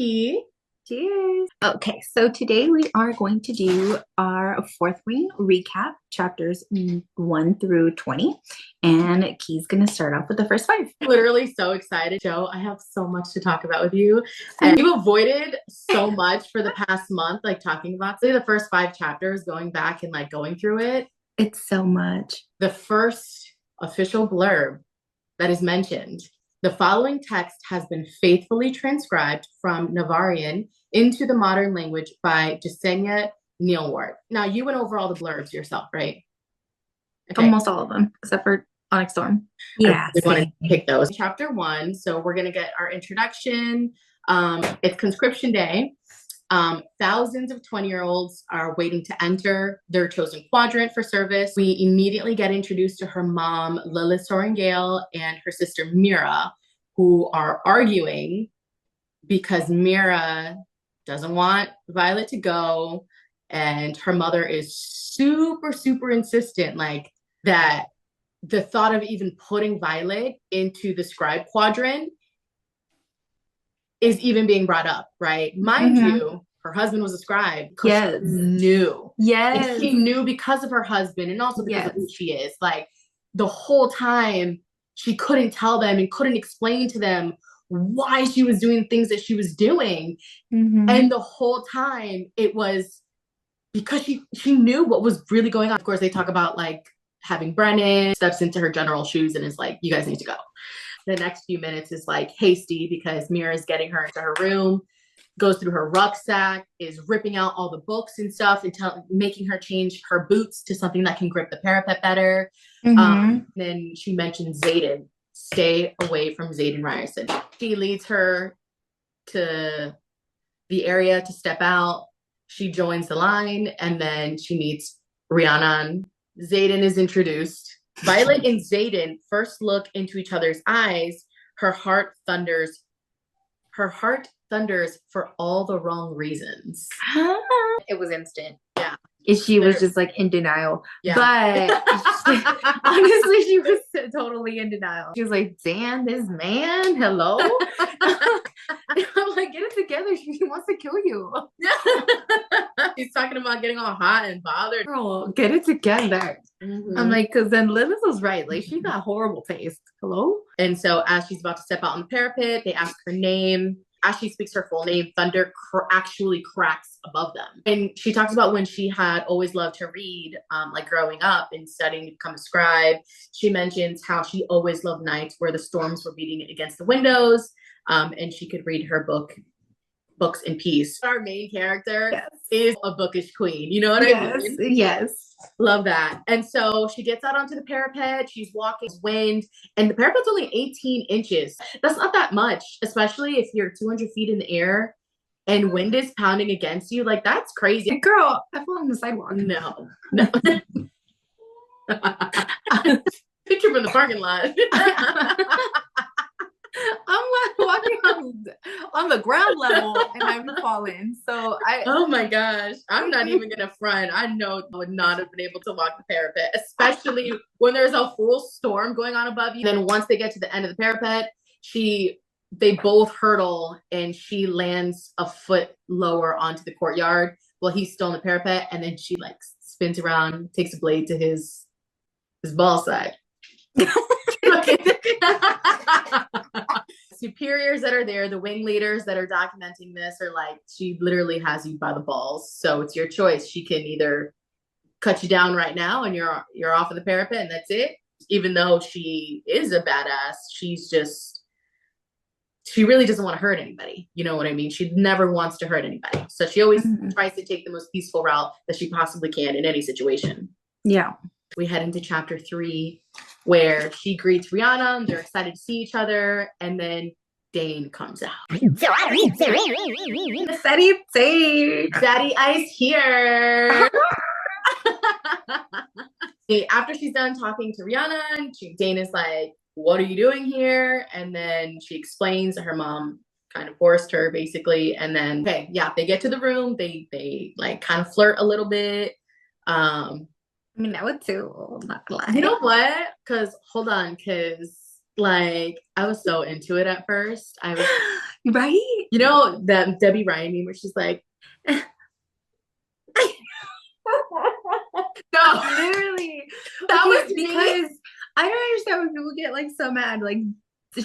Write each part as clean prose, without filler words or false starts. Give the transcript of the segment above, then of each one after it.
Cheers. Okay, so today we are going to do our fourth wing recap, chapters 1 through 20. And Key's going to start off with the first five. Literally so excited, Joe. I have so much to talk about with you. And you've avoided so much for the past month, like talking about the first 5 chapters, going back and like going through it. It's so much. The first official blurb that is mentioned. The following text has been faithfully transcribed from Navarian into the modern language by Jasenia Neilwart. Now, you went over all the blurbs yourself, right? Okay. Almost all of them, except for Onyx Storm. Yeah. We want to pick those. Chapter 1. So we're going to get our introduction. It's conscription day. Thousands of 20-year-olds are waiting to enter their chosen quadrant for service. We immediately get introduced to her mom, Lilith Sorengale, and her sister, Mira, who are arguing because Mira doesn't want Violet to go. And her mother is super, super insistent, like that the thought of even putting Violet into the scribe quadrant is even being brought up, right? Mind you, her husband was a scribe. Yes. She knew. Yes. And she knew because of her husband and also because of who she is. Like the whole time she couldn't tell them and couldn't explain to them why she was doing things that she was doing. And the whole time it was because she knew what was really going on. Of course, they talk about like having Brennan steps into her general shoes and is like, you guys need to go. The next few minutes is like hasty because Mira's getting her into her room, goes through her rucksack, is ripping out all the books and stuff and making her change her boots to something that can grip the parapet better. Then she mentions Xaden. Stay away from Xaden Ryerson. She leads her to the area to step out. She joins the line and then she meets Rhiannon. Xaden is introduced. Violet and Xaden first look into each other's eyes. Her heart thunders. Her heart thunders for all the wrong reasons. It was instant. Yeah. She was just like in denial. Yeah. But honestly, she was totally in denial. She was like, damn, this man, hello? I'm like, get it together. She wants to kill you. She's talking about getting all hot and bothered. Girl, get it together. I'm like, because then Lilith was right. Like, she got horrible taste. Hello? And so as she's about to step out on the parapet, they ask her name. As she speaks her full name, thunder actually cracks above them. And she talks about when she had always loved to read, like growing up and studying to become a scribe. She mentions how she always loved nights where the storms were beating against the windows, and she could read her books in peace. Our main character is a bookish queen. You know what I mean? Yes. Love that. And so she gets out onto the parapet. She's walking wind, and the parapet's only 18 inches. That's not that much, especially if you're 200 feet in the air and wind is pounding against you. Like, that's crazy. Girl, I fell on the sidewalk. No. Picture from the parking lot. I'm like walking on the ground level and I'm falling. So oh my gosh, I'm not even gonna front. I know I would not have been able to walk the parapet, especially when there's a full storm going on above you. Then once they get to the end of the parapet, they both hurdle and she lands a foot lower onto the courtyard while he's still on the parapet, and then she like spins around, takes a blade to his ball side. Superiors that are there, the wing leaders that are documenting this are like, she literally has you by the balls. So it's your choice. She can either cut you down right now and you're off of the parapet and that's it. Even though she is a badass, she really doesn't want to hurt anybody. You know what I mean? She never wants to hurt anybody. So she always tries to take the most peaceful route that she possibly can in any situation. Yeah. We head into chapter 3 where she greets Rhiannon. They're excited to see each other. And then Dane comes out. Daddy Ice here. After she's done talking to Rhiannon, Dane is like, what are you doing here? And then she explains that her mom kind of forced her basically. And then, they get to the room. They like kind of flirt a little bit. I mean, I would too. Not lie. You know what? Hold on, like I was so into it at first. I was right. You know that Debbie Ryan meme where she's like, no, Literally. that Okay, was me. because I don't understand when people get like so mad. Like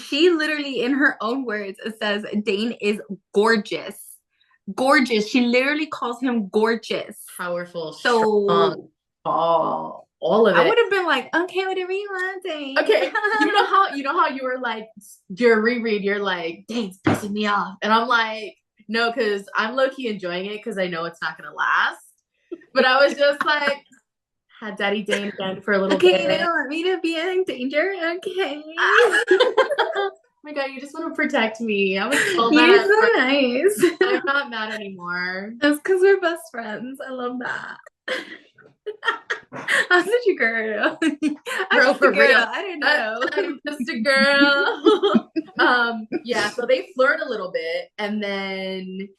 she literally, in her own words, says Dane is gorgeous. Gorgeous. She literally calls him gorgeous. Powerful, So strong, all of I it. would have been like, okay, whatever you want, Dane. Okay, you know how you were like your reread, you're like, Dane's pissing me off. And I'm like, no, because I'm low-key enjoying it because I know it's not gonna last. But I was just like, had Daddy Dane again for a little Okay, bit. you don't want me to be in danger. Okay. Oh my god, you just want to protect me. I was so You're mad. so nice. I'm not mad anymore. That's because we're best friends. I love that. I'm such a girl. Bro, for real. I didn't know. I'm just a girl. Yeah, so they flirt a little bit, and then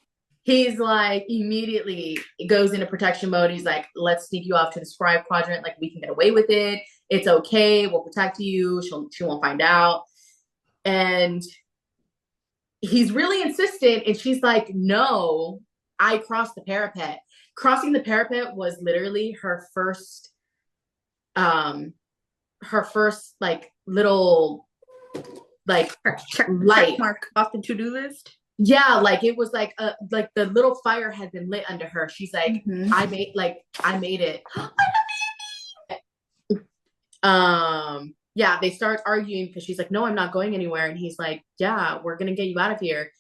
he's like immediately goes into protection mode. He's like, let's sneak you off to the scribe quadrant, like we can get away with it. It's okay, we'll protect you, she won't find out. And he's really insistent, and she's like, no, I crossed the parapet. Crossing the parapet was literally her first like little like check light mark off the to-do list. Yeah, like it was like the little fire had been lit under her. She's like, I made it. Yeah, they start arguing because she's like, no, I'm not going anywhere. And he's like, yeah, we're gonna get you out of here.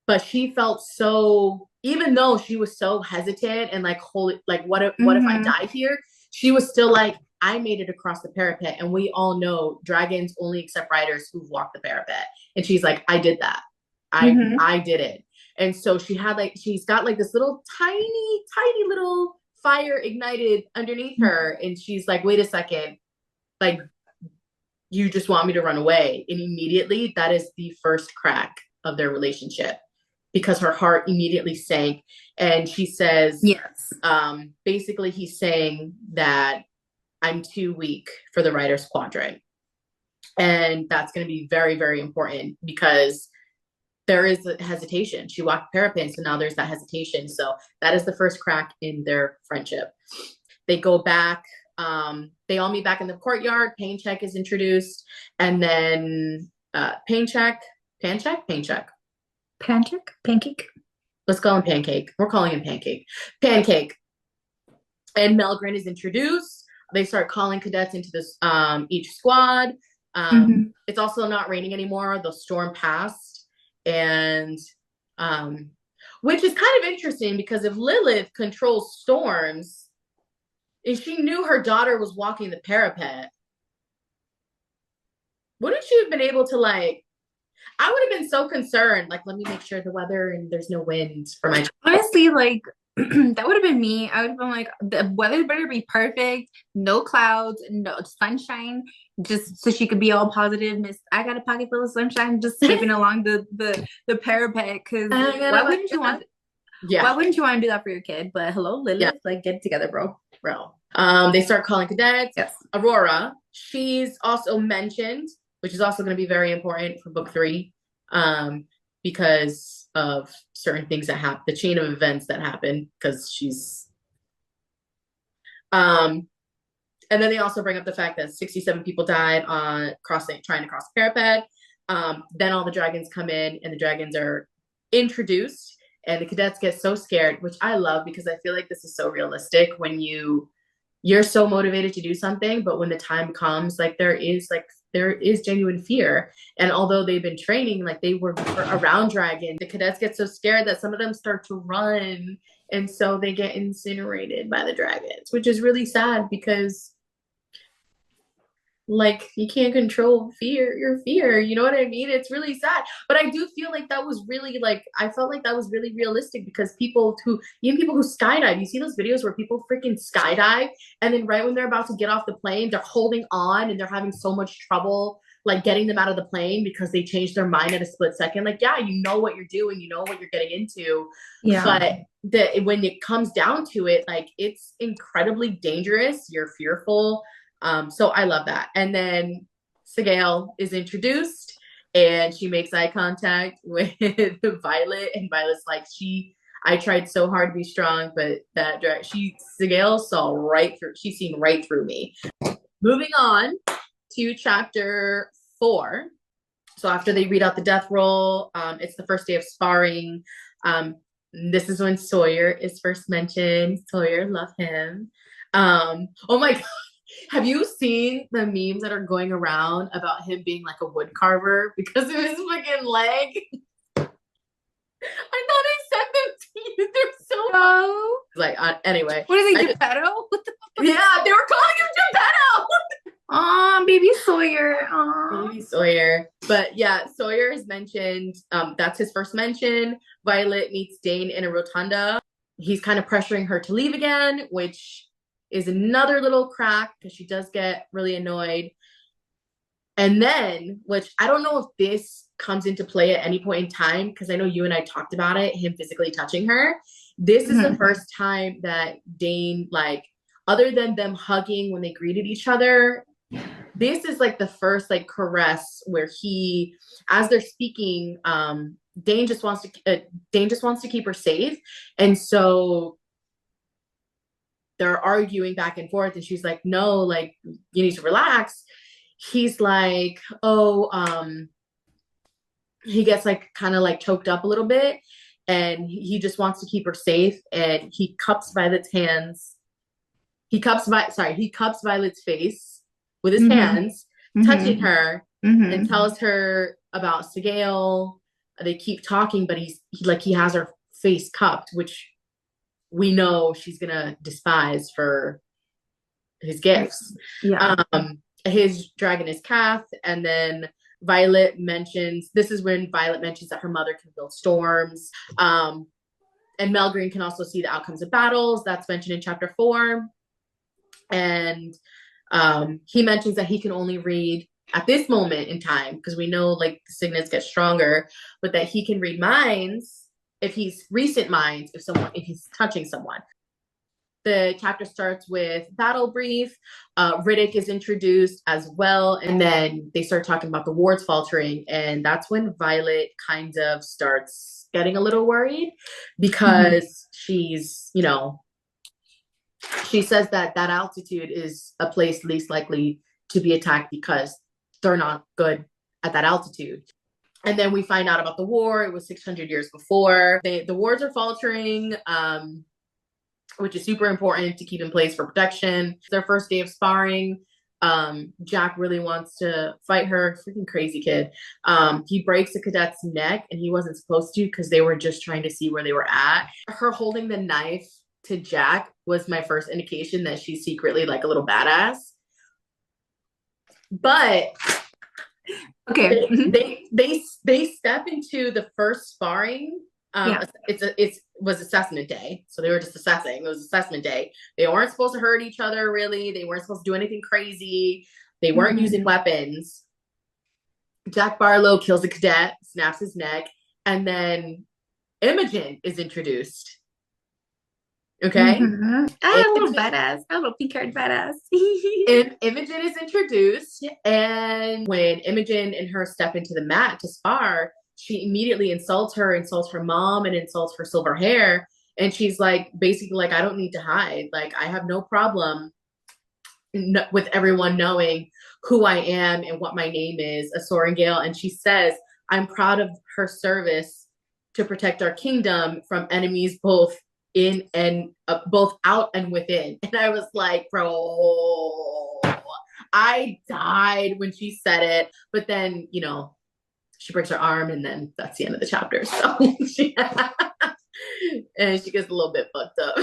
But she felt so, even though she was so hesitant and like, holy, like what if I die here? She was still like, I made it across the parapet, and we all know dragons only accept riders who've walked the parapet. And she's like, I did that. I did it. And so she's got like this little tiny little fire ignited underneath her. And she's like, wait a second, like, you just want me to run away? And immediately that is the first crack of their relationship, because her heart immediately sank. And she says, yes, basically he's saying that I'm too weak for the writer's quadrant. And that's going to be very, very important, because there is a hesitation. She walked the parapet, so now there's that hesitation. So that is the first crack in their friendship. They go back. They all meet back in the courtyard. Pain check is introduced, and then pain check. Pancake. Let's call him Pancake. We're calling him Pancake. Pancake. And Melgren is introduced. They start calling cadets into this each squad. It's also not raining anymore. The storm passed. And which is kind of interesting, because if Lilith controls storms, if she knew her daughter was walking the parapet, wouldn't she have been able to, like, I would have been so concerned, like, let me make sure the weather and there's no wind for my honestly, like that would have been me. I would have been like, the weather better be perfect, no clouds, no sunshine, just so she could be all positive. Miss, I got a pocket full of sunshine, just skipping along the parapet. Because why wouldn't you want? Yeah, why wouldn't you want to do that for your kid? But hello, Lilith, like, get it together, bro. They start calling cadets. Yes, Aurora. She's also mentioned, which is also going to be very important for book 3, because of certain things that happen, the chain of events that happen, because she's and then they also bring up the fact that 67 people died on trying to cross the parapet. Then all the dragons come in, and the dragons are introduced, and the cadets get so scared, which I love, because I feel like this is so realistic. When you're so motivated to do something, but when the time comes, like, there is genuine fear. And although they've been training, like, they were around dragons, the cadets get so scared that some of them start to run, and so they get incinerated by the dragons, which is really sad, because, like, you can't control your fear, you know what I mean? It's really sad. But I do feel like that was really, like, I felt like that was really realistic, because even people who skydive, you see those videos where people freaking skydive, and then right when they're about to get off the plane, they're holding on and they're having so much trouble, like, getting them out of the plane, because they changed their mind at a split second. Like, yeah, you know what you're doing, you know what you're getting into. Yeah. But when it comes down to it, like, it's incredibly dangerous. You're fearful. So I love that. And then Sigale is introduced, And she makes eye contact with Violet, and Violet's like, I tried so hard to be strong, but Sigale saw right through, she's seen right through me. Moving on to chapter 4. So after they read out the death roll, it's the first day of sparring. This is when Sawyer is first mentioned. Sawyer, love him. Oh my God. Have you seen the memes that are going around about him being like a wood carver because of his fucking leg? I thought I sent them to you. They're so funny. Like, anyway. What is it, Geppetto? What the fuck? Yeah, they were calling him Geppetto. Aw, baby Sawyer. Aww. Baby Sawyer. But yeah, Sawyer is mentioned. That's his first mention. Violet meets Dane in a rotunda. He's kind of pressuring her to leave again, which is another little crack because she does get really annoyed. And then, which I don't know if this comes into play at any point in time, because I know you and I talked about it, him physically touching her. This is the first time that Dane, like, other than them hugging when they greeted each other, this is like the first like caress where he, as they're speaking, Dane just wants to keep her safe, and so they're arguing back and forth, and she's like, no, like, you need to relax. He's like, oh, he gets like kind of like choked up a little bit, and he just wants to keep her safe, and he cups Violet's hands. He cups Violet's face with his hands, touching her, and tells her about Sigale. They keep talking, but he has her face cupped, which we know she's gonna despise for his gifts. Yeah. His dragon is Kath, and then this is when Violet mentions that her mother can build storms. And Melgreen can also see the outcomes of battles. That's mentioned in chapter 4. And he mentions that he can only read at this moment in time, because we know like the signets get stronger, but that he can read minds if he's recent minds, if he's touching someone. The chapter starts with battle brief. Riddick is introduced as well, and then they start talking about the wards faltering, and that's when Violet kind of starts getting a little worried, because she's, she says that altitude is a place least likely to be attacked because they're not good at that altitude. And then we find out about the war. It was 600 years before. The wards are faltering, which is super important to keep in place for protection. It's their first day of sparring. Jack really wants to fight her. Freaking crazy kid. He breaks a cadet's neck, and he wasn't supposed to because they were just trying to see where they were at. Her holding the knife to Jack was my first indication that she's secretly like a little badass. But okay, they step into the first sparring. It was assessment day, so they were just assessing. It was assessment day. They weren't supposed to hurt each other, really. They weren't supposed to do anything crazy. They weren't using weapons. Jack Barlow kills a cadet, snaps his neck, and then Imogen is introduced. Okay. A little badass, a little pink-haired badass. And Imogen is introduced, and when Imogen and her step into the mat to spar, she immediately insults her mom, and insults her silver hair. And she's like, basically like, I don't need to hide. Like, I have no problem with everyone knowing who I am and what my name is, a Sorengale. And she says, I'm proud of her service to protect our kingdom from enemies both in and both out and within. And I was like, bro, I died when she said it. But then, she breaks her arm, and then that's the end of the chapter. So and she gets a little bit fucked up.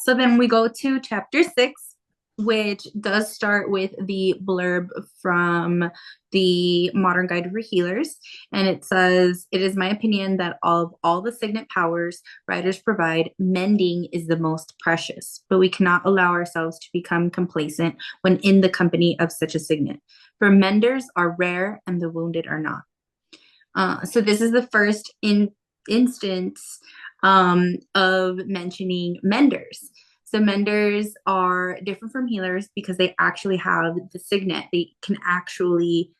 So then we go to chapter 6, which does start with the blurb from the Modern Guide for Healers. And it says, it is my opinion that of all the signet powers writers provide, mending is the most precious, but we cannot allow ourselves to become complacent when in the company of such a signet. For menders are rare and the wounded are not. So this is the first instance of mentioning menders. So menders are different from healers because they actually have the signet. They can actually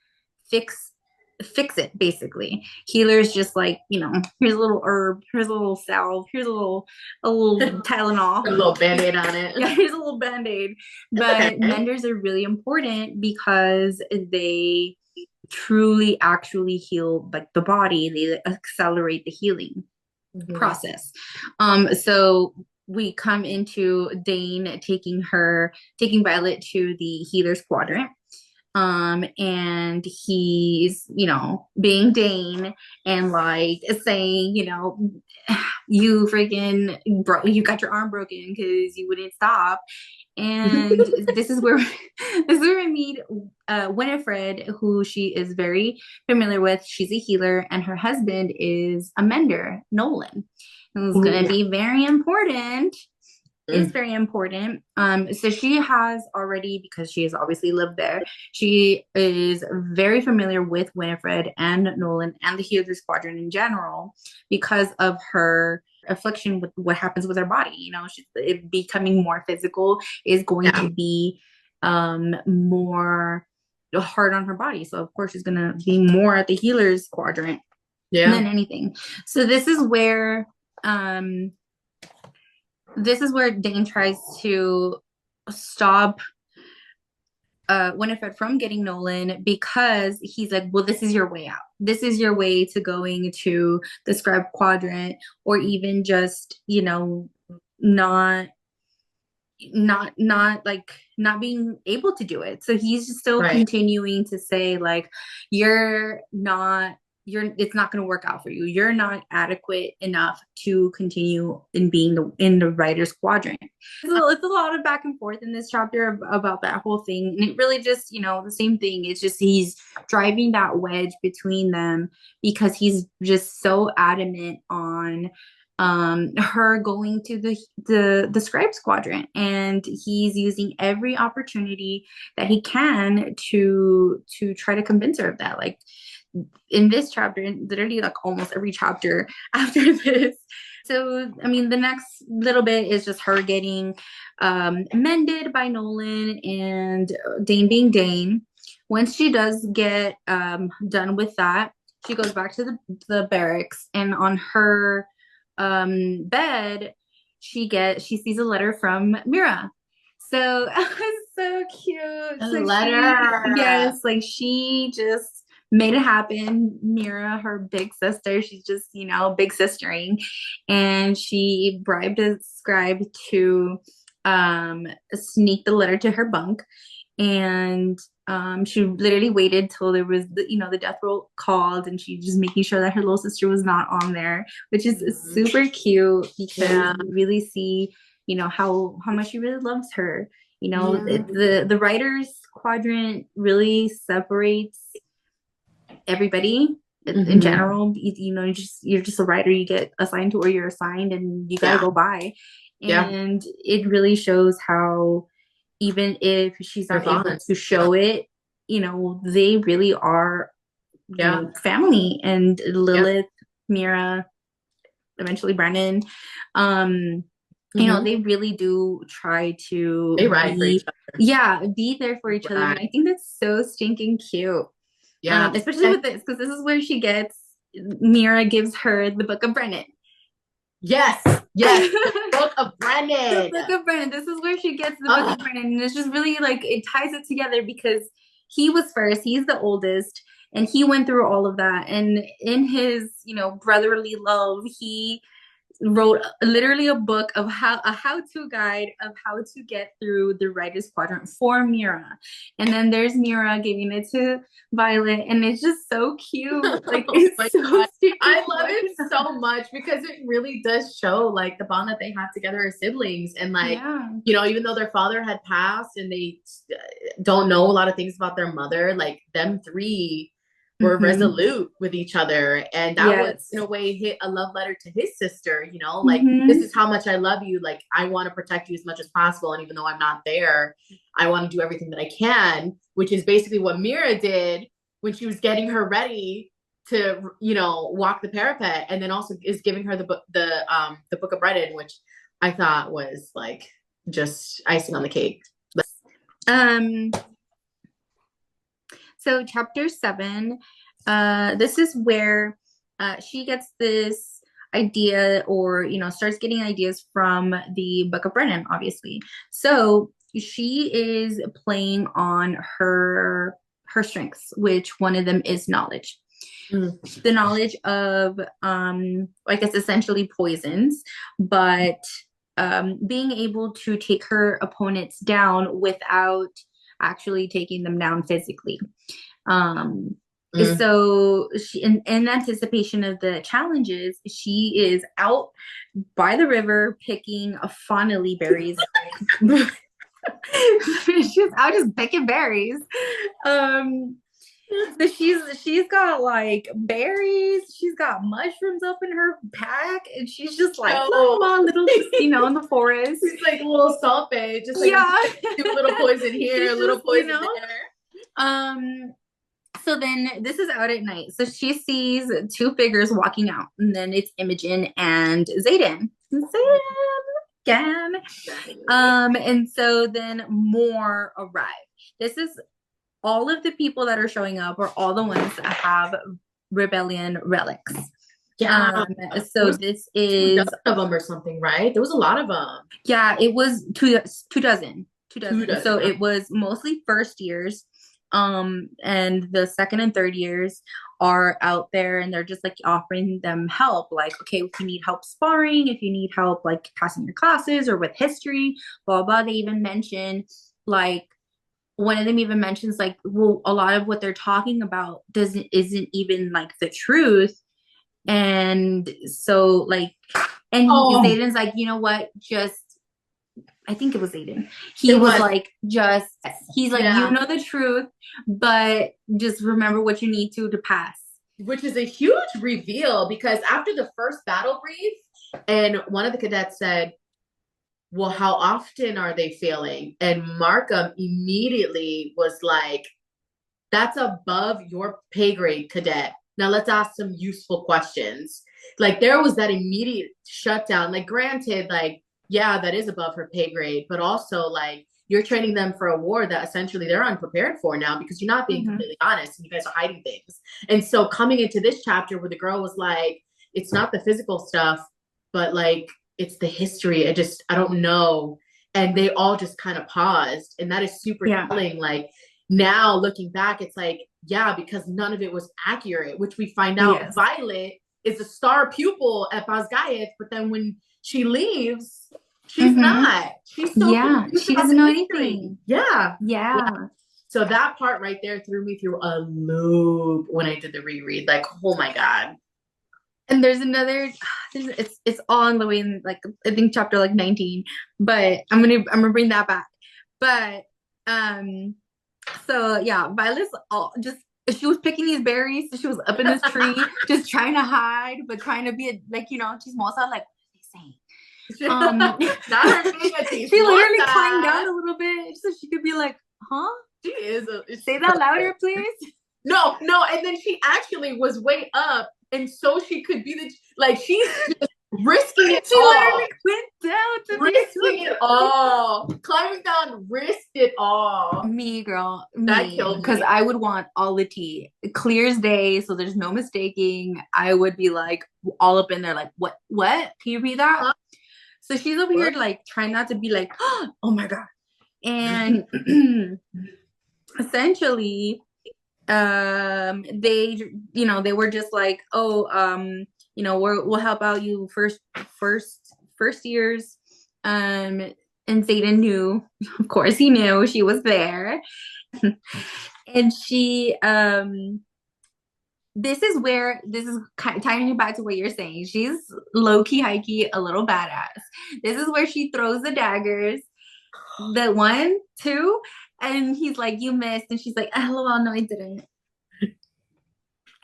fix fix it basically. Healers just like, here's a little herb, here's a little salve, here's a little Tylenol, a little band-aid on it. Yeah, here's a little band-aid. But okay. menders are really important because they truly actually heal like the body. They accelerate the healing process. So we come into Dane taking Violet to the healer's quadrant. And he's, being Dane and like saying, you freaking you got your arm broken because you wouldn't stop. And this is where we meet Winifred, who she is very familiar with. She's a healer, and her husband is a mender, Nolan. And it's going to be very important. Is very important. So she has already, because she has obviously lived there, she is very familiar with Winifred and Nolan and the Healer's Quadrant in general because of her affliction with what happens with her body. She's becoming more physical is going to be more hard on her body. So of course she's gonna be more at the Healer's Quadrant than anything. So this is where Dane tries to stop Winifred from getting Nolan, because he's like, well, this is your way out. This is your way to going to the scribe quadrant, or even just, not being able to do it. So he's just still continuing to say like, it's not going to work out for you. You're not adequate enough to continue in being in the writer's quadrant. It's a lot of back and forth in this chapter about that whole thing. And it really just, the same thing. It's just, he's driving that wedge between them because he's just so adamant on her going to the scribes quadrant, and he's using every opportunity that he can to try to convince her of that. Like, in this chapter, literally like almost every chapter after this. So, I mean, the next little bit is just her getting mended by Nolan and Dane being Dane. Once she does get done with that, she goes back to the barracks, and on her bed, she sees a letter from Mira. So it was so cute. A letter. Yes, like she just made it happen. Mira, her big sister, she's just, big sistering. And she bribed a scribe to sneak the letter to her bunk. And she literally waited till there was the death roll called, and she just making sure that her little sister was not on there, which is super cute, because you really see, how much she really loves her. The writer's quadrant really separates everybody in general. You're just a writer, you get assigned to where you're assigned, and you gotta go by. And it really shows how, even if she's not able to show it, they really are family. And Lilith, Mira, eventually Brennan, they really do try to be there for each other. And I think that's so stinking cute. Especially with this, because this is where Mira gives her the Book of Brennan. Yes, the Book of Brennan. The Book of Brennan. This is where she gets the Book of Brennan. And it's just really like, it ties it together, because he was first, he's the oldest, and he went through all of that. And in his, brotherly love, he wrote literally a book of a how-to guide of how to get through the writer's quadrant for Mira. And then there's Mira giving it to Violet, and it's just so cute. Like, it's so I love it so much, because it really does show like the bond that they have together as siblings. And like, even though their father had passed and they don't know a lot of things about their mother, like them three were resolute with each other. And that was, in a way, a love letter to his sister, like, this is how much I love you. Like, I want to protect you as much as possible. And even though I'm not there, I want to do everything that I can, which is basically what Mira did when she was getting her ready to, walk the parapet. And then also is giving her the Book of Brennan, which I thought was like just icing on the cake. So chapter 7, This is where she gets this idea, or starts getting ideas from the Book of Brennan, obviously. So she is playing on her strengths, which one of them is knowledge. The knowledge of I guess essentially poisons, but being able to take her opponents down without actually taking them down physically. Um, so in anticipation of the challenges, she is out by the river picking fawnily berries. She's out just picking berries. Um, so she's got like berries, she's got mushrooms up in her pack, and she's just like little, in the forest. She's like a little salt bay, just like a little poison here, a little poison there. So then this is out at night. So she sees two figures walking out, and then it's Imogen and Zayden. Again. And so then more arrive. This is all of the people that are showing up are all the ones that have rebellion relics. Yeah. So this is 2 of them or something, right? There was a lot of them. Yeah, it was two dozen. So it was mostly first years. And the second and third years are out there, and they're just like offering them help. Like, okay, if you need help sparring, if you need help like passing your classes or with history, blah blah. They even mention like one of them even mentions like, well, a lot of what they're talking about isn't even like the truth. And so like, and Zayden's like, you know what, just I think it was Zayden. He was like, he's like, you know the truth, but just remember what you need to pass. Which is a huge reveal, because after the first battle brief, and one of the cadets said, well, how often are they failing? And Markham immediately was like, that's above your pay grade, cadet. Now let's ask some useful questions. Like there was that immediate shutdown. Like granted, like, yeah, that is above her pay grade, but also like you're training them for a war that essentially they're unprepared for now, because you're not being completely honest and you guys are hiding things. And so coming into this chapter where the girl was like, it's not the physical stuff, but like it's the history. I don't know. And they all just kind of paused. And that is super telling. Like now looking back, it's like, yeah, because none of it was accurate, which we find out Violet is a star pupil at Basgayev, but then when she leaves, she's not. She's so she doesn't know anything. Yeah. Yeah. So that part right there threw me through a loop when I did the reread. Like, oh my God. And there's another, it's all on the way in like I think chapter like 19, but I'm gonna bring that back. But so yeah, Violet's all just, she was picking these berries, so she was up in this tree just trying to hide, but trying to be like, she's most like, what are they saying? She literally climbed down a little bit so she could be like, huh? She is say that louder, please. No, and then she actually was way up, and so she could be she's just risking it all. She literally went down to risking it all. Climbing down, risked it all. Me, girl. That killed me. Because I would want all the tea. Clear as day, so there's no mistaking. I would be like all up in there, like, what? Can you read that? So she's over here like trying not to be like, oh my God. And essentially, they were just like, we'll help out you first years. And Zayden knew, of course he knew she was there. And she this is tying it back to what you're saying. She's low-key, high-key, a little badass. This is where she throws the daggers. The 1, 2, and he's like, you missed. And she's like, LOL, no, I didn't.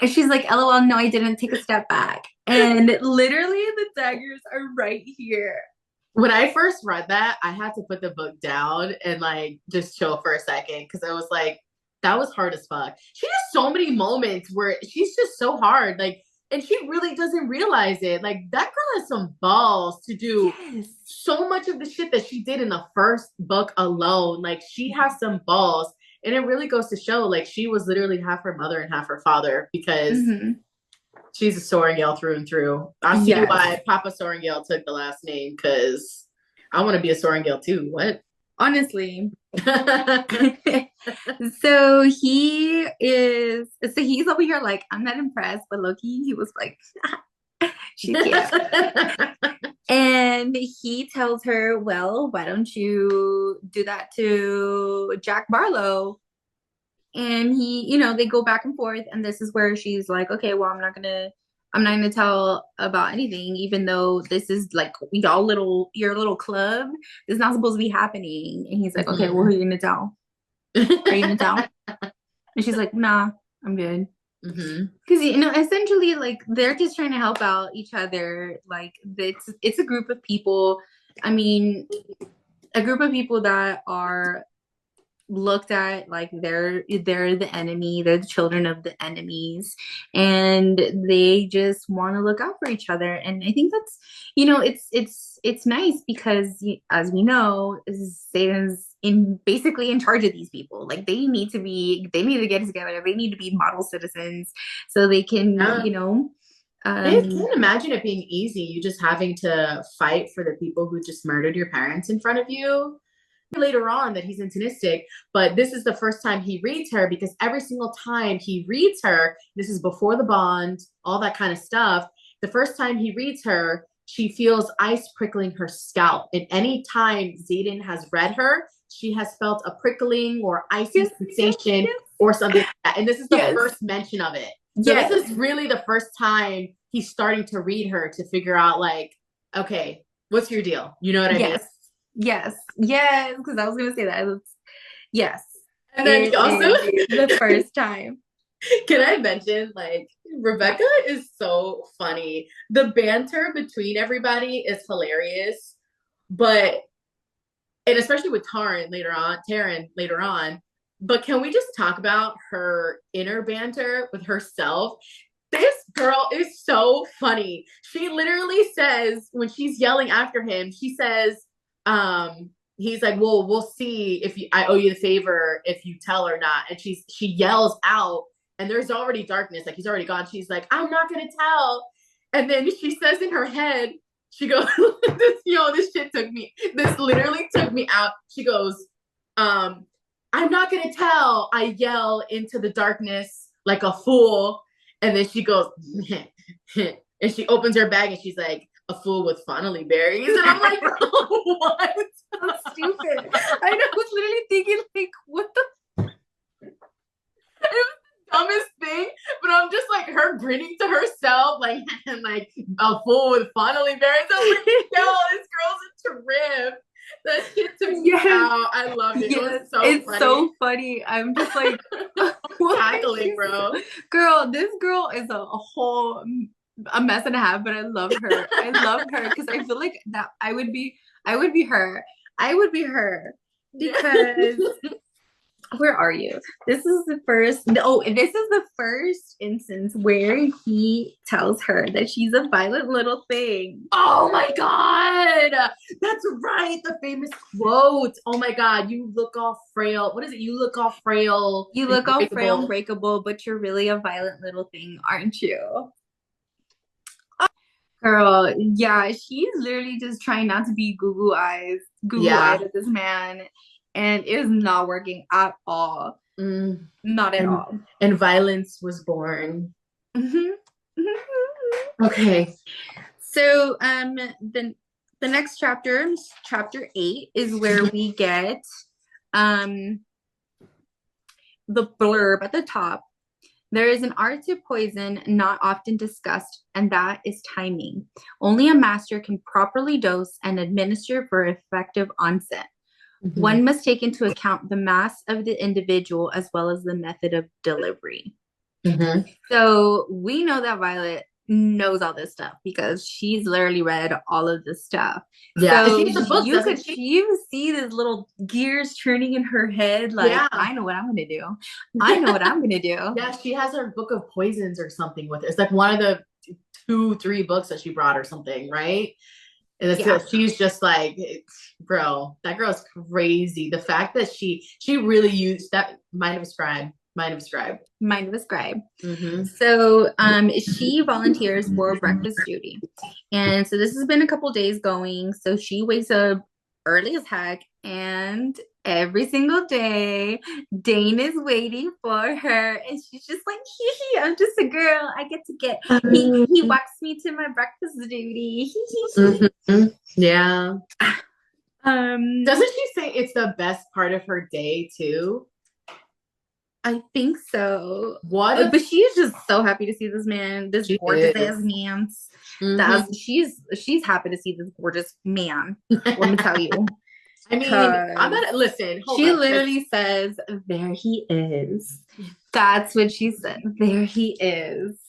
And she's like, LOL, no, I didn't. Take a step back. And literally the daggers are right here. When I first read that, I had to put the book down and like just chill for a second, because I was like, that was hard as fuck. She has so many moments where she's just so hard. Like, and she really doesn't realize it. Like, that girl has some balls to do so much of the shit that she did in the first book alone. Like, she has some balls. And it really goes to show, like, she was literally half her mother and half her father, because she's a Sorrengail through and through. I see why Papa Sorrengail took the last name, because I want to be a Sorrengail too. What? Honestly. So he's over here like, I'm not impressed, but Loki, he was like, she's cute. And he tells her, well, why don't you do that to Jack Barlow? And he, they go back and forth, and this is where she's like, okay, well, I'm not gonna tell about anything, even though this is like your little club. This is not supposed to be happening. And he's like, okay, well, who are you gonna tell? Are you gonna tell? And she's like, nah, I'm good. Because essentially, like, they're just trying to help out each other. Like, it's a group of people. I mean, a group of people that are looked at like they're the enemy, they're the children of the enemies, and they just want to look out for each other. And I think that's it's nice, because as we know, Satan's basically in charge of these people. Like, they need to get together, they need to be model citizens, so they can I can't imagine it being easy, you just having to fight for the people who just murdered your parents in front of you. Later on that he's intinistic, but this is the first time he reads her, because every single time he reads her, this is before the bond, all that kind of stuff. The first time he reads her, she feels ice prickling her scalp. And any time Xaden has read her, she has felt a prickling or icy sensation or something like that. And this is the first mention of it. So this is really the first time he's starting to read her to figure out, like, okay, what's your deal? You know what I mean? Yes, because I was gonna say that. Yes. And then also the first time. Can I mention, like, Rebecca is so funny. The banter between everybody is hilarious, and especially with Taryn later on. But can we just talk about her inner banter with herself? This girl is so funny. She literally says, when she's yelling after him, she says, he's like, well, we'll see if I owe you the favor if you tell or not. And she yells out, and there's already darkness, like he's already gone. She's like, I'm not gonna tell. And then she says in her head, she goes, this literally took me out. She goes, I'm not gonna tell. I yell into the darkness like a fool. And then she goes, and she opens her bag and she's like, a fool with funnily berries. And I'm like, oh, what? That's stupid. I know, I was literally thinking, like, what the? It was the dumbest thing, but I'm just like, her grinning to herself, like, and like, a fool with funnily berries. I'm like, yo, this girl's a trip. That shit took me out. I loved it. It's so funny. I'm just like, cackling, bro. Girl, this girl is a mess and a half, but I love her. I love her because I feel like that I would be her. I would be her, because where are you? This is the first instance where he tells her that she's a violent little thing. Oh my God, that's right, the famous quote. Oh my God, you look all frail. What is it? You look all frail. You look all frail and breakable, but you're really a violent little thing, aren't you? Girl, yeah, she's literally just trying not to be Google-eyed at this man, and it is not working at all. Not at all. And violence was born. Okay. So, the next chapter, chapter 8, is where we get the blurb at the top. There is an art to poison not often discussed, and that is timing. Only a master can properly dose and administer for effective onset. One must take into account the mass of the individual as well as the method of delivery. So we know that knows all this stuff because she's literally read all of this stuff. Yeah, so you see this little gears turning in her head, like, yeah. I know what I'm gonna do. I know what I'm gonna do. Yeah, she has her book of poisons or something with her. It's like one of the 2-3 books that she brought or something, right? And it's Yeah. just, she's just like, bro, that girl's crazy. The fact that she really used that mind of a scribe, mind of a scribe. Mind of a scribe. Mm-hmm. So she volunteers for breakfast duty. And so this has been a couple days going. So she wakes up early as heck, and every single day Dane is waiting for her, and she's just like, hee hee, I'm just a girl. I get to get he walks me to my breakfast duty. Mm-hmm. Yeah. Doesn't she say it's the best part of her day too? I think so. What? But she's just so happy to see this man, this gorgeous ass man. Mm-hmm. She's happy to see this gorgeous man. Let me tell you. I mean, I'm gonna listen. She literally says, "There he is." That's what she said. There he is.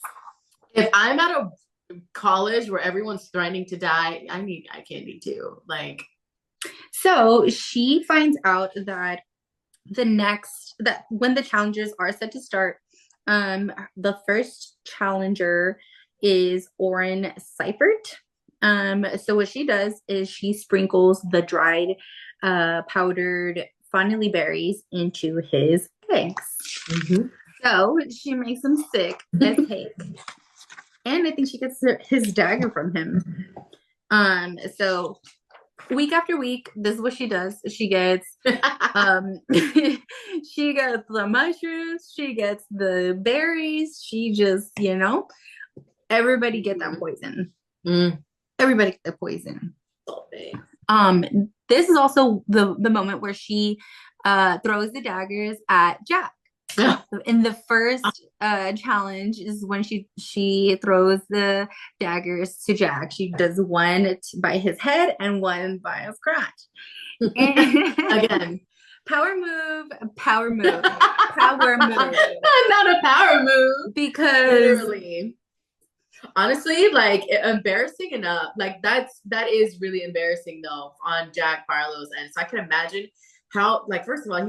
If I'm at a college where everyone's threatening to die, I need eye candy too. Like, so she finds out that when the challengers are set to start, the first challenger is Oren Seifert. So what she does is she sprinkles the dried, powdered fondly berries into his eggs. Mm-hmm. So she makes him sick as heck. And I think she gets his dagger from him. So week after week, this is what she does. She gets she gets the mushrooms, she gets the berries, she just, everybody get that poison. Everybody get the poison. This is also the moment where she throws the daggers at Jack. In the first challenge is when she throws the daggers to Jack. She does one by his head and one by his crotch. Again, power move, power move, power move. Not a power move. Because literally, honestly, like, embarrassing enough. Like, that is really embarrassing though on Jack Barlow's end. So I can imagine how, like, first of all,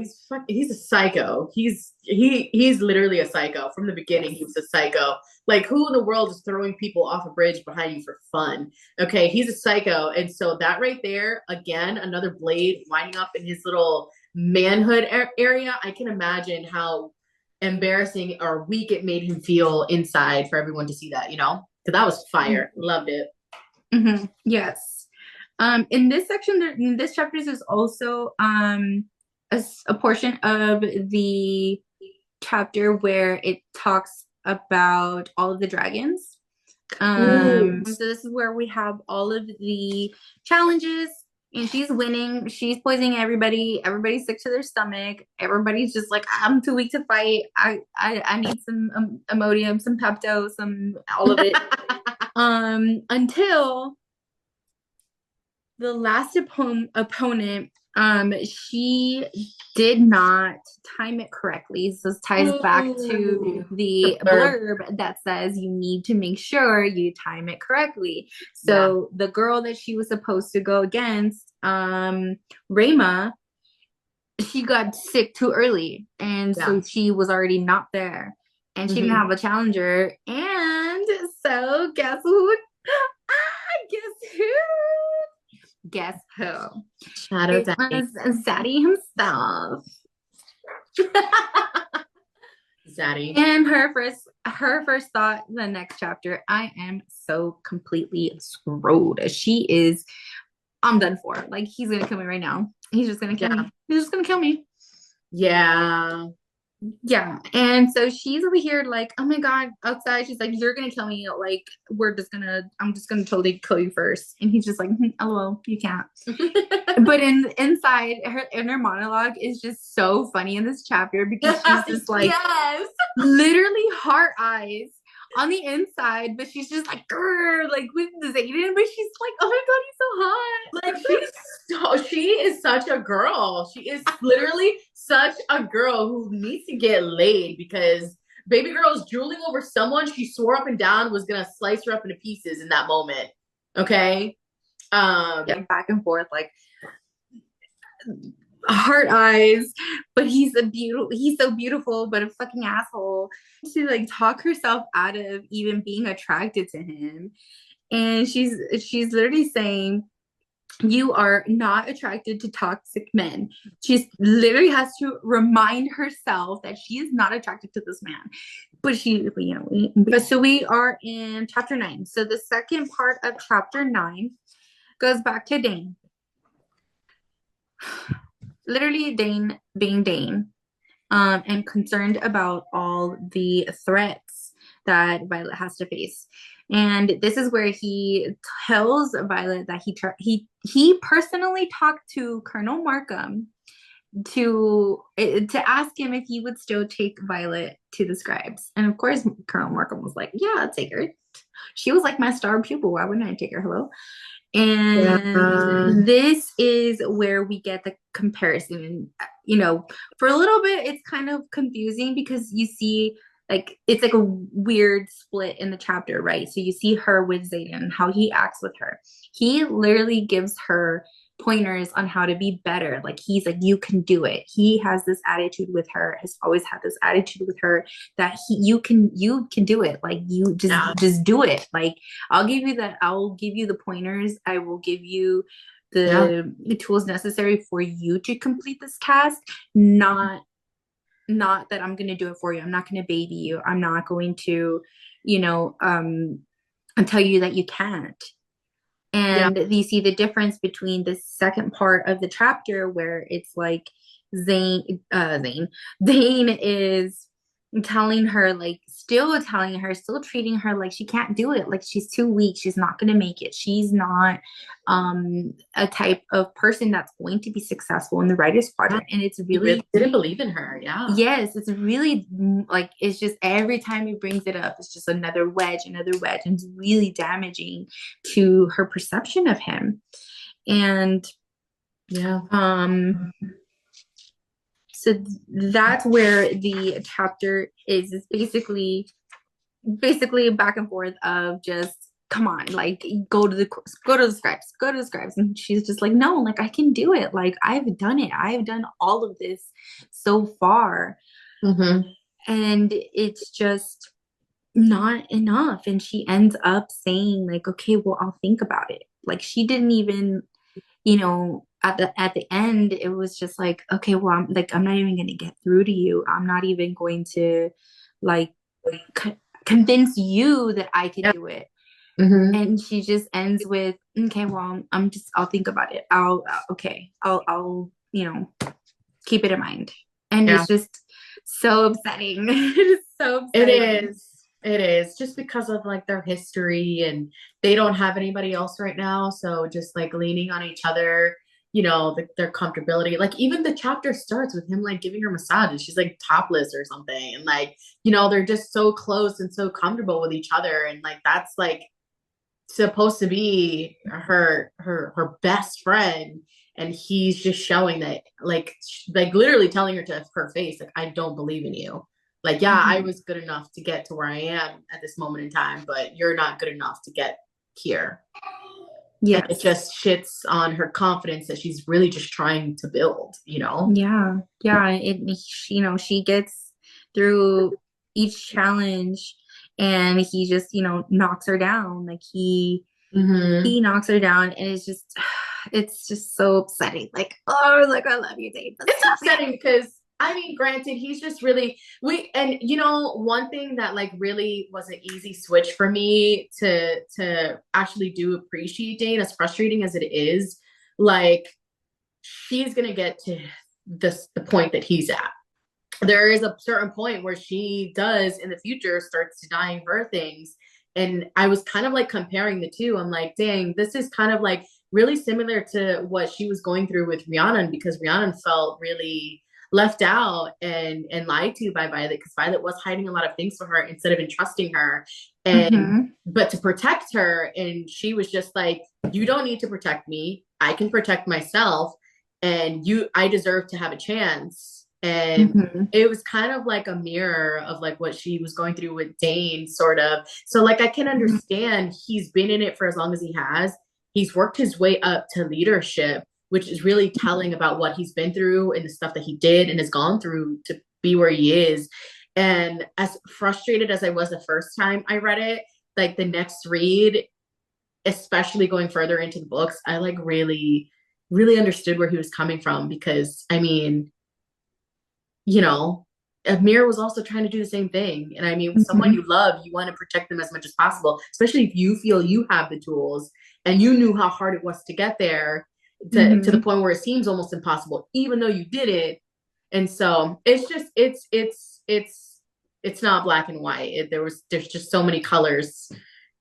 he's a psycho. He's literally a psycho from the beginning. He was a psycho. Like, who in the world is throwing people off a bridge behind you for fun? Okay, he's a psycho. And so that right there, again, another blade winding up in his little manhood area. I can imagine how embarrassing or weak it made him feel inside for everyone to see that, because that was fire. Loved it. Mm-hmm. Yes. In this section, in this chapter, there's also a portion of the chapter where it talks about all of the dragons. So this is where we have all of the challenges, and she's winning. She's poisoning everybody. Everybody's sick to their stomach. Everybody's just like, I'm too weak to fight. I need some Imodium, some Pepto, some all of it. Until the last opponent, she did not time it correctly. So this ties back to the blurb that says you need to make sure you time it correctly. So the girl that she was supposed to go against, Rayma, she got sick too early. And so she was already not there. And she didn't have a challenger. And so guess who? Guess who? Shadow Daddy. Zaddy himself. Zaddy. And her first thought, the next chapter, I am so completely screwed. I'm done for. Like, he's gonna kill me right now. He's just gonna kill me. He's just gonna kill me. Yeah. Yeah. And so she's over here like, oh my God, outside. She's like, you're gonna kill me. Like, I'm just gonna totally kill you first. And he's just like, LOL, you can't. But inside, her inner monologue is just so funny in this chapter, because she's just like, literally heart eyes on the inside, but she's just like, like with Zayden, but she's like, oh my God, he's so hot. Like, she is such a girl. She is literally such a girl who needs to get laid, because baby girl is drooling over someone she swore up and down was gonna slice her up into pieces in that moment. Okay. Back and forth, like, heart eyes, but he's so beautiful, but a fucking asshole. She like talk herself out of even being attracted to him. And she's literally saying, you are not attracted to toxic men. She literally has to remind herself that she is not attracted to this man. But so we are in chapter 9. So the second part of chapter 9 goes back to Dane. Literally Dane being Dane, and concerned about all the threats that Violet has to face. And this is where he tells Violet that he personally talked to Colonel Markham to ask him if he would still take Violet to the scribes. And of course, Colonel Markham was like, "Yeah, I'll take her. She was like my star pupil. Why wouldn't I take her? Hello." And this is where we get the comparison. For a little bit, it's kind of confusing because you see, like, it's like a weird split in the chapter, right? So you see her with Zayden, how he acts with her. He literally gives her pointers on how to be better. Like, he's like, you can do it. He has this attitude with her, has always had this attitude with her that you can do it. Like, you just do it. Like, I'll give you the pointers. I will give you the tools necessary for you to complete this task, not that I'm going to do it for you. I'm not going to baby you. I'm not going to, tell you that you can't. And you see the difference between the second part of the chapter where it's like Zane is telling her, like, still treating her like she can't do it, like she's too weak, she's not going to make it, she's not a type of person that's going to be successful in the writer's quadrant. And it's really didn't believe in her. Yes, it's really, like, it's just every time he brings it up, it's just another wedge, and it's really damaging to her perception of him. And so that's where the chapter is basically back and forth of just, come on, like, go to the scribes. And she's just like, no, like, I can do it. Like, I've done it. I've done all of this so far. And it's just not enough. And she ends up saying, like, okay, well, I'll think about it. Like, she didn't even, at the end, it was just like, okay, well, I'm not even going to get through to you. I'm not even going to, like, convince you that I can do it. And she just ends with, okay, well, I'll think about it. I'll keep it in mind. And it's just so upsetting. It is so upsetting. It is just because of, like, their history, and they don't have anybody else right now. So just, like, leaning on each other, their comfortability. Like, even the chapter starts with him, like, giving her massages. She's like topless or something. And, like, they're just so close and so comfortable with each other. And, like, that's, like, supposed to be her best friend. And he's just showing that, like literally telling her to her face, like, I don't believe in you. Like, I was good enough to get to where I am at this moment in time, but you're not good enough to get here. Yeah, it just shits on her confidence that she's really just trying to build. Yeah. She gets through each challenge, and he just knocks her down. Like, he knocks her down, and it's just so upsetting. Like, oh, like, I love you, Dave. It's upsetting because, I mean, granted, he's just really one thing that, like, really was an easy switch for me to actually do appreciate Dane, as frustrating as it is. Like, she's gonna get to the point that he's at. There is a certain point where she does in the future starts denying her things. And I was kind of, like, comparing the two. I'm like, dang, this is kind of, like, really similar to what she was going through with Rhiannon, because Rhiannon felt really left out and lied to by Violet, because Violet was hiding a lot of things from her instead of entrusting her, and but to protect her. And she was just like, you don't need to protect me, I can protect myself, and I deserve to have a chance. And it was kind of like a mirror of, like, what she was going through with Dane, sort of. So, like, I can understand he's been in it for as long as he has. He's worked his way up to leadership, which is really telling about what he's been through and the stuff that he did and has gone through to be where he is. And as frustrated as I was the first time I read it, like, the next read, especially going further into the books, I like really, really understood where he was coming from because I mean, you know, Amir was also trying to do the same thing. And I mean, with someone Mhm. you love, you want to protect them as much as possible, especially if you feel you have the tools and you knew how hard it was to get there to the Mhm. point where it seems almost impossible, even though you did it. And so it's just it's not black and white. There's just so many colors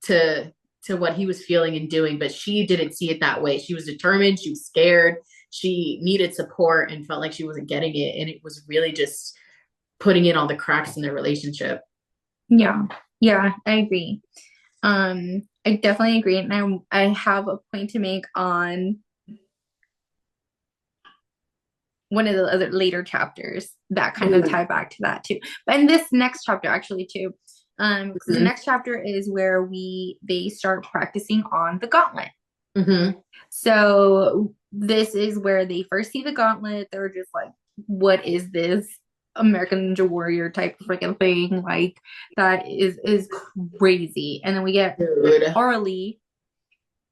to to what he was feeling and doing, but she didn't see it that way. She was determined, she was scared, she needed support and felt like she wasn't getting it. And it was really just putting in all the cracks in their relationship. Yeah. Yeah, I agree. I definitely agree. And I have a point to make on one of the other later chapters that kind of tie back to that too. But in this next chapter, actually, too, because the Mm-hmm. next chapter is where they start practicing on the gauntlet. Mm-hmm. So this is where they first see the gauntlet. They're just like, "What is this American Ninja Warrior type of freaking thing?" Like that is crazy. And then we get Dude. Orly,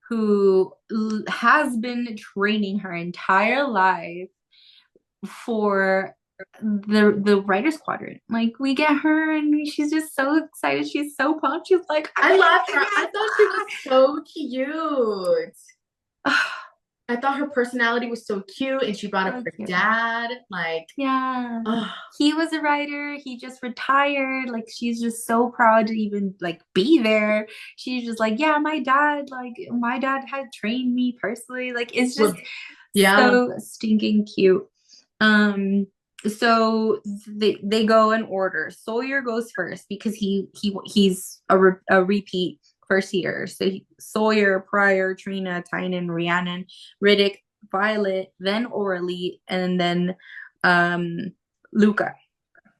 who has been training her entire life for the writer's quadrant. Like we get her and she's just so excited. She's so pumped. She's like, I loved her. I thought she was so cute. I thought her personality was so cute and she brought up so her cute. dad. Like, Yeah. oh, He was a writer. He just retired. Like she's just so proud to even like be there. She's just like, yeah, my dad had trained me personally. Like it's just yeah. so stinking cute. Um, so they go in order. Sawyer goes first because he's a repeat first year. So Sawyer, Pryor, Trina, Tynan, Rhiannon, Riddick, Violet, then Orly, and then Luca.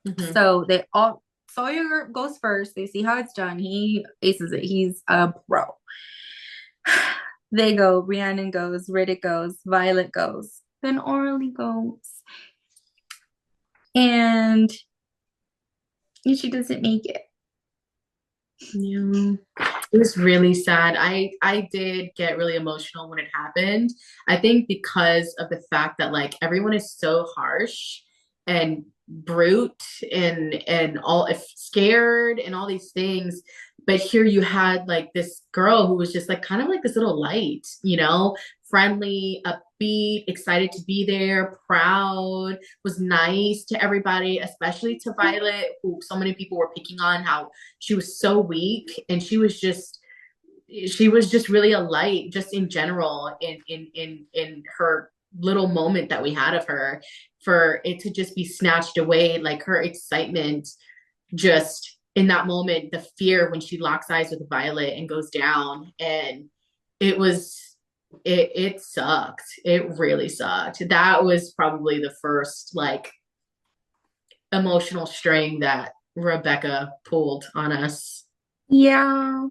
Mm-hmm. So they all Sawyer goes first. They see how it's done. He aces it. He's a pro. They go. Rhiannon goes. Riddick goes. Violet goes. Then Orly goes, and she doesn't make it. Yeah. It was really sad. I did get really emotional when it happened. I think because of the fact that like everyone is so harsh and brute and all if scared and all these things. But here you had like this girl who was just like kind of like this little light, friendly, upbeat, excited to be there, proud, was nice to everybody, especially to Violet, who so many people were picking on how she was so weak and she was just really a light just in general in her little moment that we had of her for it to just be snatched away like her excitement just in that moment the fear when she locks eyes with Violet and goes down and it was it sucked, it really sucked. That was probably the first like emotional string that Rebecca pulled on us. Yeah,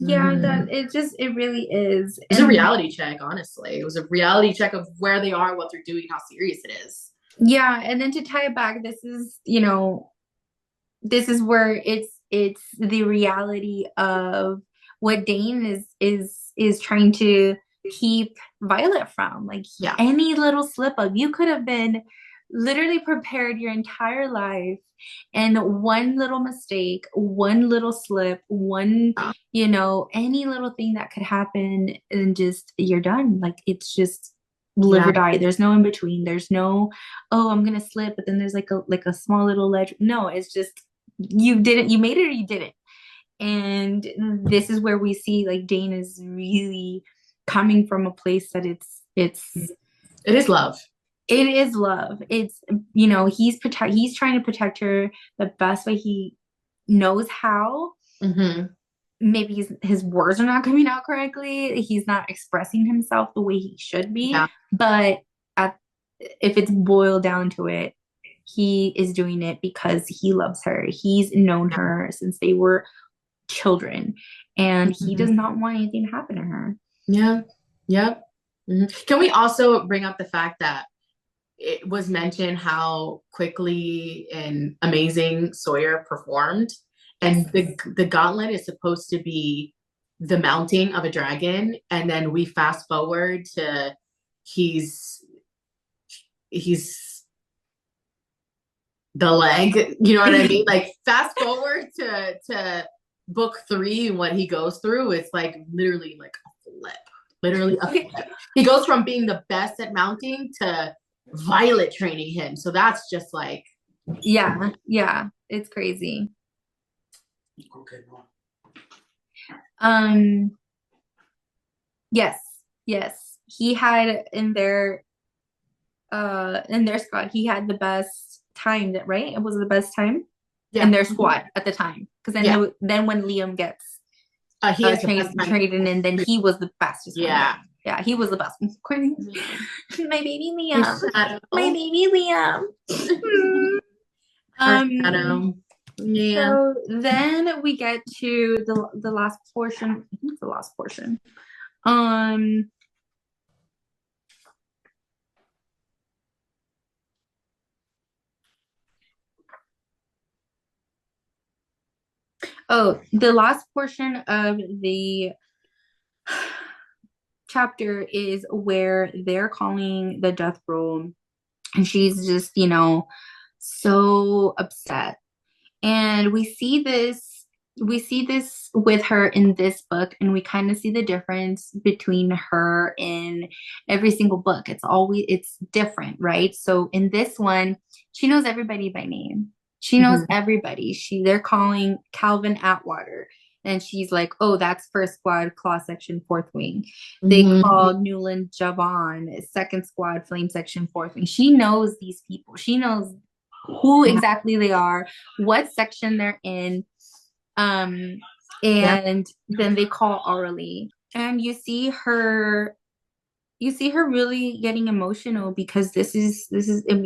yeah, Mm-hmm. it really is. It was a And reality check, honestly. It was a reality check of where they are, what they're doing, how serious it is. yeah, and then to tie it back, this is where it's the reality of what Dane is trying to keep Violet from. Like Yeah. any little slip up, you could have been literally prepared your entire life, and one little mistake, one little slip, any little thing that could happen, and just you're done. Like it's just live Yeah. or die. There's no in between. There's no, oh, I'm gonna slip, but then there's like a small little ledge. No, it's just you made it or you didn't. And this is where we see like Dane is really coming from a place that It is love. it is love. It's he's trying to protect her the best way he knows how. Mm-hmm. Maybe his words are not coming out correctly. He's not expressing himself the way he should be. Yeah. But at, if it's boiled down to it, he is doing it because he loves her. He's known Yeah. her since they were children, and he does Mm-hmm. not want anything to happen to her. Yeah. Yep. Mm-hmm. Can we also bring up the fact that it was mentioned how quickly and amazing Sawyer performed? Yes. And the gauntlet is supposed to be the mounting of a dragon, and then we fast forward to he's he's the leg, you know what I mean? Like fast forward to book 3 and what he goes through, it's like literally like a flip. Literally a flip. He goes from being the best at mounting to Violet training him. So that's just like, yeah, it's crazy. okay, no. Um, yes, yes. He had in their squad, he had the best time, that right? It was the best time in Yeah. their squad at the time. Because then Yeah. then when Liam gets He has the trained best time. trained and then he was the fastest one. Yeah. Yeah, he was the best. My baby Liam. Shadow. My baby Liam. Shadow. Yeah. So then we get to the last portion. I think it's the last portion. Oh, the last portion of the chapter is where they're calling the death roll, and she's just, so upset. And we see this with her in this book, and we kind of see the difference between her in every single book. It's different, right? So in this one, she knows everybody by name. She knows everybody. They're calling Calvin Atwater, and she's like, oh, that's first squad, claw section, fourth wing. They call Newland Javon, second squad, flame section, fourth wing. She knows these people. She knows who exactly they are, what section they're in. And then they call Aureli, and you see her really getting emotional, because this is a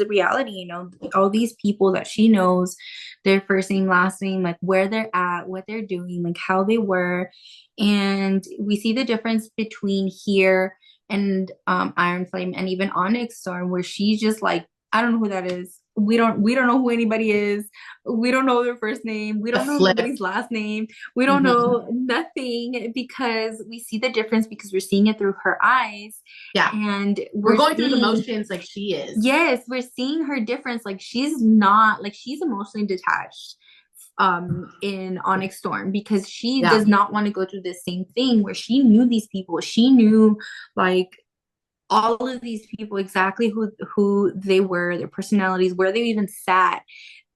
reality. All these people that she knows, their first name, last name, like where they're at, what they're doing, like how they were. And we see the difference between here and Iron Flame, and even Onyx Storm, where she's just like, I don't know who that is. We don't know who anybody is. We don't know their first name. We don't know anybody's last name. We don't know nothing, because we see the difference, because we're seeing it through her eyes. Yeah. And we're going through the motions like she is. Yes, we're seeing her difference. Like she's not, like she's emotionally detached in Onyx Storm, because she does not want to go through the same thing where she knew these people. She knew like all of these people, exactly who they were, their personalities, where they even sat.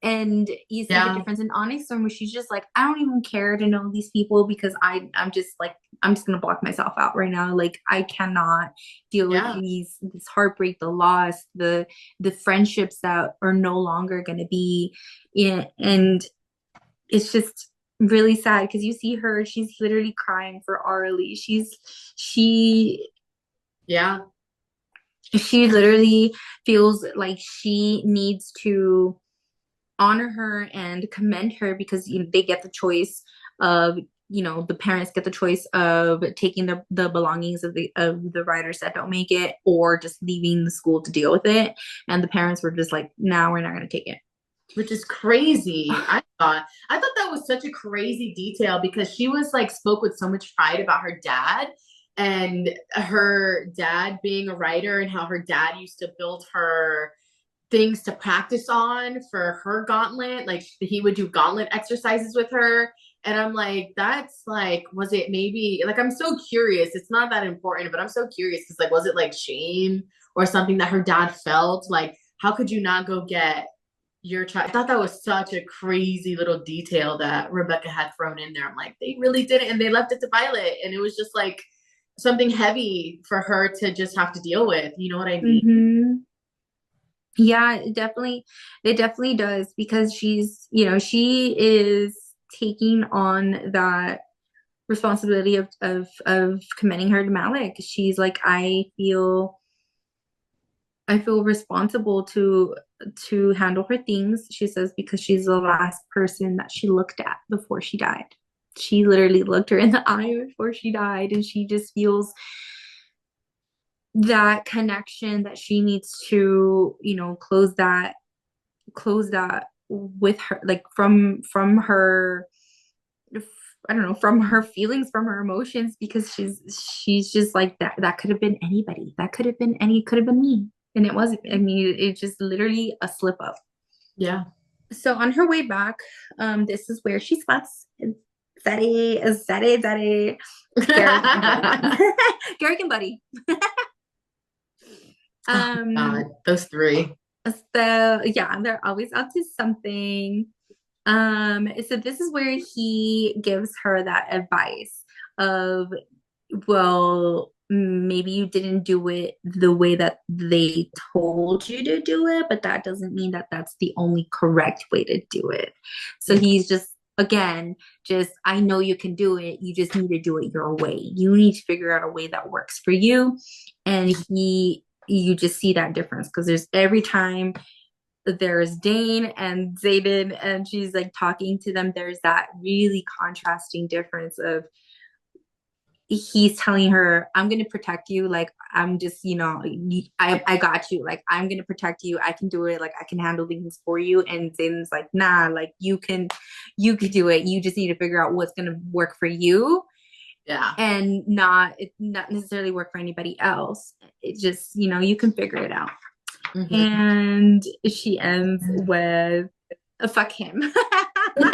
And you see the difference in Onyx Storm, where she's just like, I don't even care to know these people, because I'm just gonna block myself out right now. Like I cannot deal with this heartbreak, the loss, the friendships that are no longer gonna be in. And it's just really sad, because you see her, she's literally crying for Aureli. She literally feels like she needs to honor her and commend her, because they get the choice of, the parents get the choice of taking the belongings of the writers that don't make it, or just leaving the school to deal with it. And the parents were just like, nah, we're not going to take it. Which is crazy. I thought that was such a crazy detail, because she was like, spoke with so much pride about her dad, and her dad being a writer, and how her dad used to build her things to practice on for her gauntlet. Like he would do gauntlet exercises with her. And I'm like, that's like, was it maybe like, I'm so curious. It's not that important, but I'm so curious, because like, was it like shame or something that her dad felt? Like, how could you not go get your child? I thought that was such a crazy little detail that Rebecca had thrown in there. I'm like, they really did it, and they left it to Violet, and it was just like something heavy for her to just have to deal with. You know what I mean? Yeah, it definitely does, because she's, she is taking on that responsibility of commending her to Malik. She's like, I feel responsible to handle her things, she says, because she's the last person that she looked at before she died. She literally looked her in the eye before she died, and she just feels that connection that she needs to, close that with her, like from her I don't know, from her feelings, from her emotions, because she's just like that could have been anybody. That could have been me. And it wasn't. I mean, it's just literally a slip up. Yeah. So on her way back, this is where she spots Zaddy, Garrick and Buddy. Garrick and Buddy. Oh Um, God, those three. so yeah, they're always up to something. So this is where he gives her that advice of, well, maybe you didn't do it the way that they told you to do it, but that doesn't mean that that's the only correct way to do it. So he's just, again, just, I know you can do it. You just need to do it your way. You need to figure out a way that works for you. And you just see that difference because there's every time there's Dane and Zayden, and she's like talking to them, there's that really contrasting difference of he's telling her, I'm going to protect you. Like, I'm just, I got you. Like, I'm going to protect you. I can do it. Like, I can handle things for you. And Zayden's like, nah, like you can do it. You just need to figure out what's going to work for you. Yeah. And not necessarily work for anybody else. It just, you can figure it out. Mm-hmm. And she ends with fuck him. After all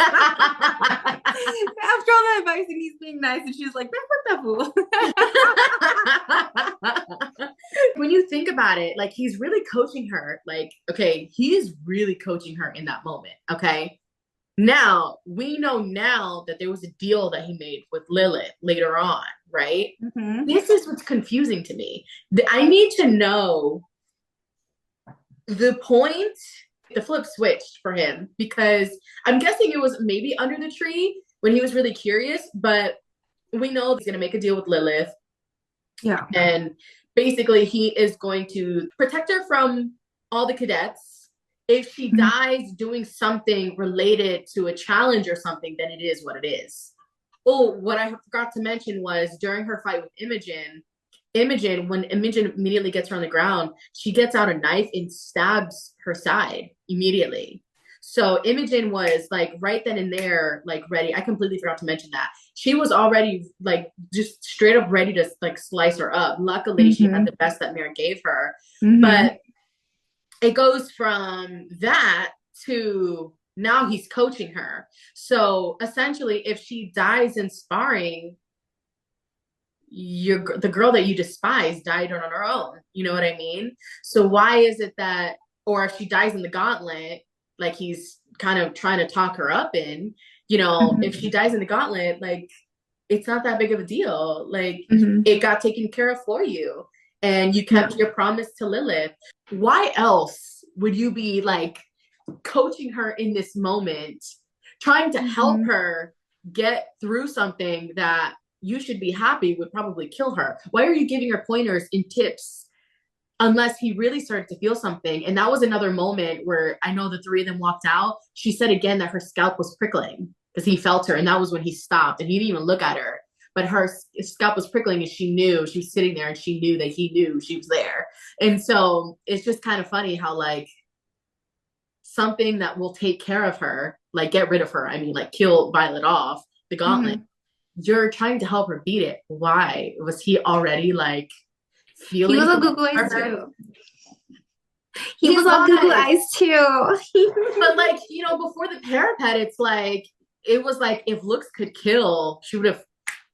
that advice and he's being nice, and she's like, man, fuck that fool. When you think about it, like, he's really coaching her. Like, okay, he is really coaching her in that moment. Okay. Now, we know now that there was a deal that he made with Lilith later on, right? Mm-hmm. This is what's confusing to me. I need to know the point, the flip switched for him, because I'm guessing it was maybe under the tree when he was really curious, but we know he's going to make a deal with Lilith. Yeah. And basically he is going to protect her from all the cadets. If she dies doing something related to a challenge or something, then it is what it is. Oh, what I forgot to mention was during her fight with Imogen, when Imogen immediately gets her on the ground, she gets out a knife and stabs her side immediately. So Imogen was like right then and there, like ready. I completely forgot to mention that. She was already like just straight up ready to like slice her up. Luckily, she had the best that Mary gave her. But it goes from that to now he's coaching her. So essentially, if she dies in sparring, the girl that you despise died on her own. You know what I mean? So why is it that, or if she dies in the gauntlet, like he's kind of trying to talk her up in, if she dies in the gauntlet, like it's not that big of a deal. Like it got taken care of for you and you kept your promise to Lilith. Why else would you be like coaching her in this moment, trying to help her get through something that you should be happy would probably kill her? Why are you giving her pointers and tips unless he really started to feel something? And that was another moment where I know the three of them walked out. She said again that her scalp was prickling because he felt her. And that was when he stopped and he didn't even look at her. But her scalp was prickling and she knew she was sitting there and she knew that he knew she was there. And so it's just kind of funny how like something that will take care of her, like get rid of her, I mean like kill Violet off the gauntlet, you're trying to help her beat it. Why? Was he already like feeling? He was on Google Eyes too. He was on Google Eyes too. But like, before the parapet, it was like if looks could kill, she would have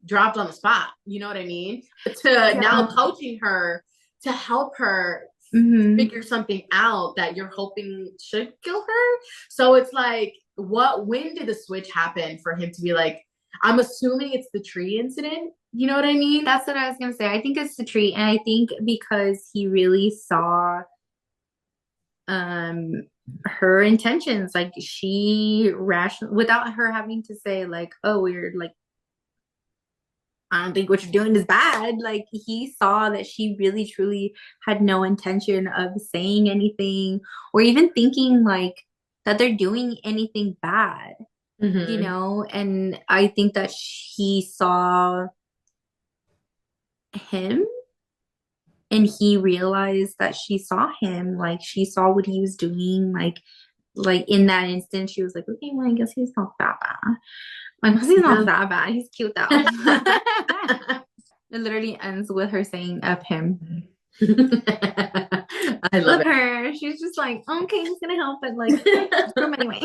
dropped on the spot. You know what I mean? But now coaching her to help her figure something out that you're hoping should kill her. So it's like, when did the switch happen for him to be like, I'm assuming it's the tree incident. You know what I mean? That's what I was going to say. I think it's the tree. And I think because he really saw her intentions, like she without her having to say like, oh, we're like, I don't think what you're doing is bad. Like he saw that she really truly had no intention of saying anything or even thinking like that they're doing anything bad. And I think that he saw him and he realized that she saw him, like she saw what he was doing, like in that instant she was like, okay, well I guess he's not that bad. Like, he's not that bad. He's cute though. It literally ends with her saying F him. I love her. She's just like, okay, he's gonna help, but like, from anyway.